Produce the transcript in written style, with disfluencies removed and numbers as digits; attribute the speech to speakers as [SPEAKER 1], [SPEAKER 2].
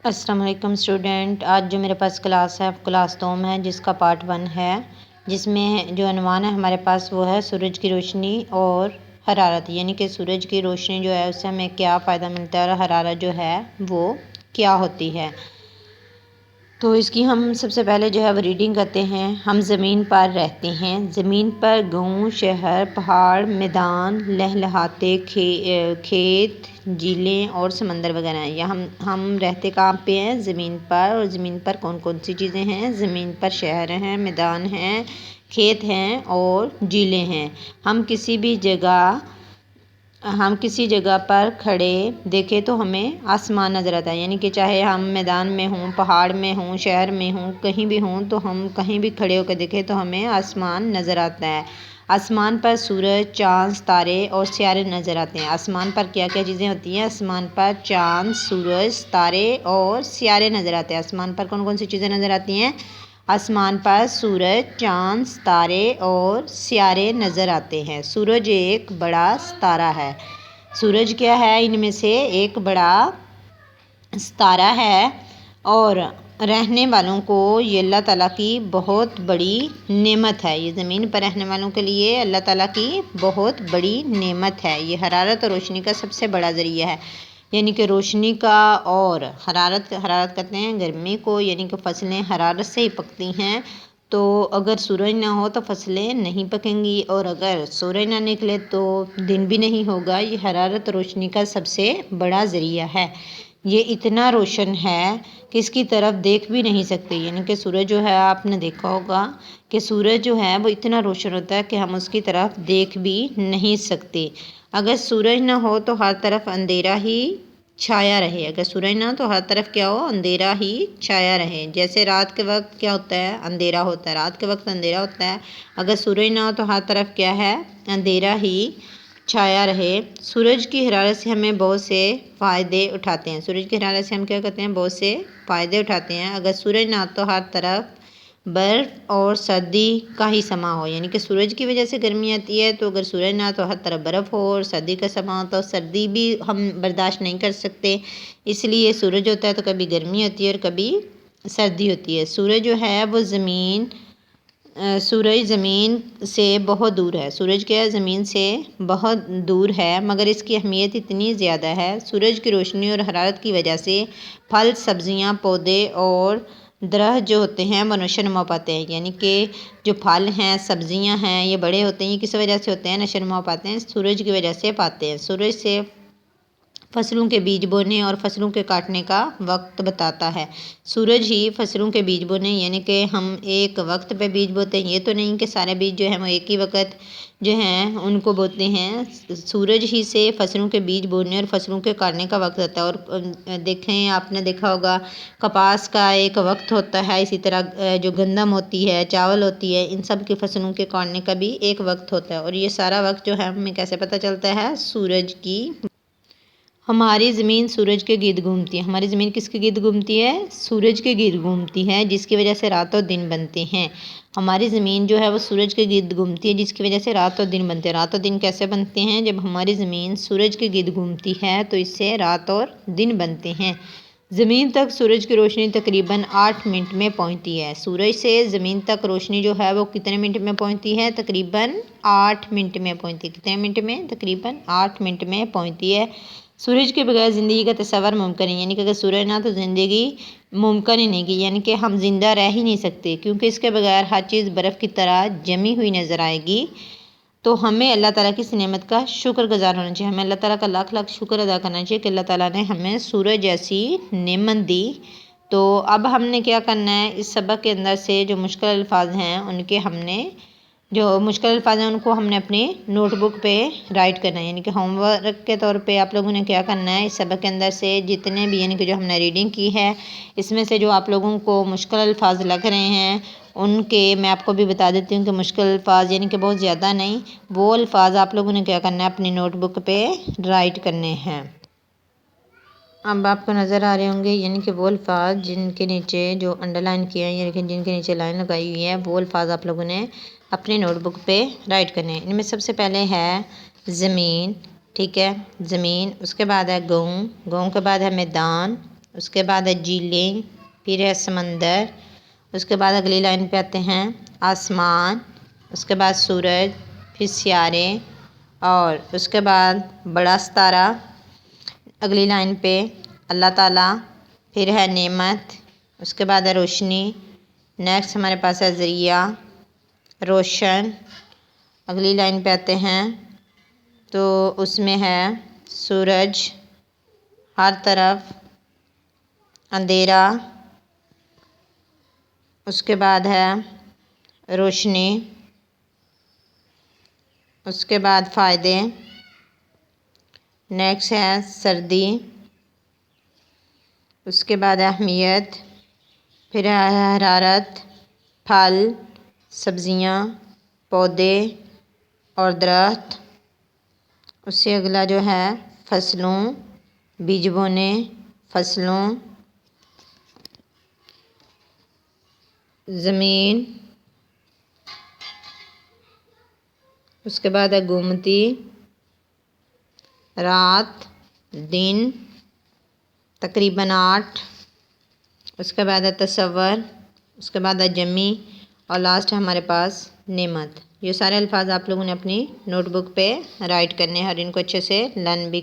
[SPEAKER 1] السلام علیکم اسٹوڈنٹ، آج جو میرے پاس کلاس ہے کلاس دوم ہے جس کا پارٹ 1 ہے، جس میں جو عنوان ہے ہمارے پاس وہ ہے سورج کی روشنی اور حرارت، یعنی کہ سورج کی روشنی جو ہے اس سے ہمیں کیا فائدہ ملتا ہے اور حرارت جو ہے وہ کیا ہوتی ہے۔ تو اس کی ہم سب سے پہلے جو ہے وہ ریڈنگ کرتے ہیں۔ ہم زمین پر رہتے ہیں، زمین پر گاؤں، شہر، پہاڑ، میدان، لہلہاتے کھیت، جھیلیں اور سمندر وغیرہ ہیں۔ یا ہم رہتے کہاں پہ ہیں؟ زمین پر۔ اور زمین پر کون کون سی چیزیں ہیں؟ زمین پر شہر ہیں، میدان ہیں، کھیت ہیں اور جھیلیں ہیں۔ ہم کسی جگہ پر کھڑے دیکھیں تو ہمیں آسمان نظر آتا ہے، یعنی کہ چاہے ہم میدان میں ہوں، پہاڑ میں ہوں، شہر میں ہوں، کہیں بھی ہوں، تو ہم کہیں بھی کھڑے ہو کے دیکھیں تو ہمیں آسمان نظر آتا ہے۔ آسمان پر سورج، چاند، ستارے اور سیارے نظر آتے ہیں۔ آسمان پر کیا کیا چیزیں ہوتی ہیں؟ آسمان پر چاند، سورج، ستارے اور سیارے نظر آتے ہیں۔ آسمان پر کون کون سی چیزیں نظر آتی ہیں؟ آسمان پر سورج، چاند، ستارے اور سیارے نظر آتے ہیں۔ سورج ایک بڑا ستارہ ہے۔ سورج کیا ہے؟ ان میں سے ایک بڑا ستارہ ہے اور رہنے والوں کو یہ اللہ تعالیٰ کی بہت بڑی نعمت ہے۔ یہ زمین پر رہنے والوں کے لیے اللہ تعالیٰ کی بہت بڑی نعمت ہے۔ یہ حرارت اور روشنی کا سب سے بڑا ذریعہ ہے، یعنی کہ روشنی کا اور حرارت کہتے ہیں گرمی کو، یعنی کہ فصلیں حرارت سے ہی پکتی ہیں۔ تو اگر سورج نہ ہو تو فصلیں نہیں پکیں گی، اور اگر سورج نہ نکلے تو دن بھی نہیں ہوگا۔ یہ حرارت روشنی کا سب سے بڑا ذریعہ ہے۔ یہ اتنا روشن ہے کہ اس کی طرف دیکھ بھی نہیں سکتے، یعنی کہ سورج جو ہے آپ نے دیکھا ہوگا کہ سورج جو ہے وہ اتنا روشن ہوتا ہے کہ ہم اس کی طرف دیکھ بھی نہیں سکتے۔ اگر سورج نہ ہو تو ہر طرف اندھیرا ہی چھایا رہے۔ اگر سورج نہ ہو تو ہر طرف کیا ہو؟ اندھیرا ہی چھایا رہے۔ جیسے رات کے وقت کیا ہوتا ہے؟ اندھیرا ہوتا ہے، رات کے وقت اندھیرا ہوتا ہے۔ اگر سورج نہ ہو تو ہر طرف کیا ہے؟ اندھیرا ہی چھایا رہے۔ سورج کی حرارت سے ہمیں بہت سے فائدے اٹھاتے ہیں۔ سورج کی حرارت سے ہم کیا کرتے ہیں؟ بہت سے فائدے اٹھاتے ہیں۔ اگر سورج نہ ہو تو ہر طرف برف اور سردی کا ہی سما ہو، یعنی کہ سورج کی وجہ سے گرمی آتی ہے، تو اگر سورج نہ ہو تو ہر طرف برف ہو اور سردی کا سما ہو، تو سردی بھی ہم برداشت نہیں کر سکتے۔ اس لیے سورج ہوتا ہے تو کبھی گرمی ہوتی ہے اور کبھی سردی ہوتی ہے۔ سورج جو ہے وہ سورج زمین سے بہت دور ہے۔ سورج کیا ہے؟ زمین سے بہت دور ہے، مگر اس کی اہمیت اتنی زیادہ ہے۔ سورج کی روشنی اور حرارت کی وجہ سے پھل، سبزیاں، پودے اور درخت جو ہوتے ہیں وہ نشو و نما پاتے ہیں، یعنی کہ جو پھل ہیں، سبزیاں ہیں، یہ بڑے ہوتے ہیں۔ یہ کس وجہ سے ہوتے ہیں؟ نشو و نما پاتے ہیں، سورج کی وجہ سے پاتے ہیں۔ سورج سے فصلوں کے بیج بونے اور فصلوں کے کاٹنے کا وقت بتاتا ہے۔ سورج ہی فصلوں کے بیج بونے، یعنی کہ ہم ایک وقت پہ بیج بوتے ہیں، یہ تو نہیں کہ سارے بیج جو ہیں وہ ایک ہی وقت جو ہیں ان کو بوتے ہیں۔ سورج ہی سے فصلوں کے بیج بونے اور فصلوں کے کاٹنے کا وقت ہوتا ہے۔ اور دیکھیں، آپ نے دیکھا ہوگا کپاس کا ایک وقت ہوتا ہے، اسی طرح جو گندم ہوتی ہے، چاول ہوتی ہے، ان سب کی فصلوں کے کاٹنے کا بھی ایک وقت ہوتا ہے۔ اور یہ سارا وقت جو ہے ہمیں کیسے پتہ چلتا ہے؟ سورج کی۔ ہماری زمین سورج کے گرد گھومتی ہے۔ ہماری زمین کس کے گرد گھومتی ہے؟ سورج کے گرد گھومتی ہے، جس کی وجہ سے رات اور دن بنتے ہیں۔ ہماری زمین جو ہے وہ سورج کے گرد گھومتی ہے، جس کی وجہ سے رات اور دن بنتے ہیں۔ رات اور دن کیسے بنتے ہیں؟ جب ہماری زمین سورج کے گرد گھومتی ہے تو اس سے رات اور دن بنتے ہیں۔ زمین تک سورج کی روشنی تقریباً 8 منٹ میں پہنچتی ہے۔ سورج سے زمین تک روشنی جو ہے وہ کتنے منٹ میں پہنچتی ہے؟ تقریباً 8 منٹ میں پہنچتی ہے۔ کتنے منٹ میں؟ تقریباً 8 منٹ میں پہنچتی ہے۔ سورج کے بغیر زندگی کا تصور ممکن نہیں، یعنی کہ اگر سورج نہ تو زندگی ممکن ہی نہیں، یعنی کہ ہم زندہ رہ ہی نہیں سکتے، کیونکہ اس کے بغیر ہر چیز برف کی طرح جمی ہوئی نظر آئے گی۔ تو ہمیں اللہ تعالیٰ کی اس نعمت کا شکر گزار ہونا چاہیے۔ ہمیں اللہ تعالیٰ کا لاکھ لاکھ شکر ادا کرنا چاہیے کہ اللہ تعالیٰ نے ہمیں سورج جیسی نعمت دی۔ تو اب ہم نے کیا کرنا ہے؟ اس سبق کے اندر سے جو مشکل الفاظ ہیں ان کو ہم نے اپنی نوٹ بک پہ رائٹ کرنا ہے، یعنی کہ ہوم ورک کے طور پہ آپ لوگوں نے کیا کرنا ہے؟ اس سبق کے اندر سے جتنے بھی، یعنی کہ جو ہم نے ریڈنگ کی ہے، اس میں سے جو آپ لوگوں کو مشکل الفاظ لگ رہے ہیں ان کے میں آپ کو بھی بتا دیتی ہوں کہ مشکل الفاظ یعنی کہ بہت زیادہ نہیں، وہ الفاظ آپ لوگوں نے کیا کرنا ہے؟ اپنی نوٹ بک پہ رائٹ کرنے ہیں۔ اب آپ کو نظر آ رہے ہوں گے، یعنی کہ وہ الفاظ جن کے نیچے جو انڈر لائن کیے ہیں، یعنی کہ جن کے نیچے لائن لگائی ہوئی ہے، وہ الفاظ آپ لوگوں نے اپنی نوٹ بک پہ رائٹ کرنے ہیں۔ ان میں سب سے پہلے ہے زمین، ٹھیک ہے، زمین، اس کے بعد ہے گاؤں، گاؤں کے بعد ہے میدان، اس کے بعد ہے جھیلیں، پھر ہے سمندر، اس کے بعد اگلی لائن پہ آتے ہیں آسمان، اس کے بعد سورج، پھر سیارے، اور اس کے بعد بڑا ستارہ، اگلی لائن پہ اللہ تعالیٰ، پھر ہے نعمت، اس کے بعد ہے روشنی، نیکسٹ ہمارے پاس ہے ذریعہ، روشن، اگلی لائن پہ آتے ہیں تو اس میں ہے سورج، ہر طرف اندھیرا، اس کے بعد ہے روشنی، اس کے بعد فائدے، نیکسٹ ہے سردی، اس کے بعد اہمیت، پھر ہے حرارت، پھل، سبزیاں، پودے اور درخت، اس سے اگلا جو ہے فصلوں، بیج بونے، فصلوں، زمین، اس کے بعد ہے گومتی، رات، دن، تقریباً 8، اس کے بعد ہے تصور، اس کے بعد ہے جمی، اور لاسٹ ہے ہمارے پاس نعمت۔ یہ سارے الفاظ آپ لوگوں نے اپنی نوٹ بک پہ رائٹ کرنے ہیں اور ان کو اچھے سے لرن بھی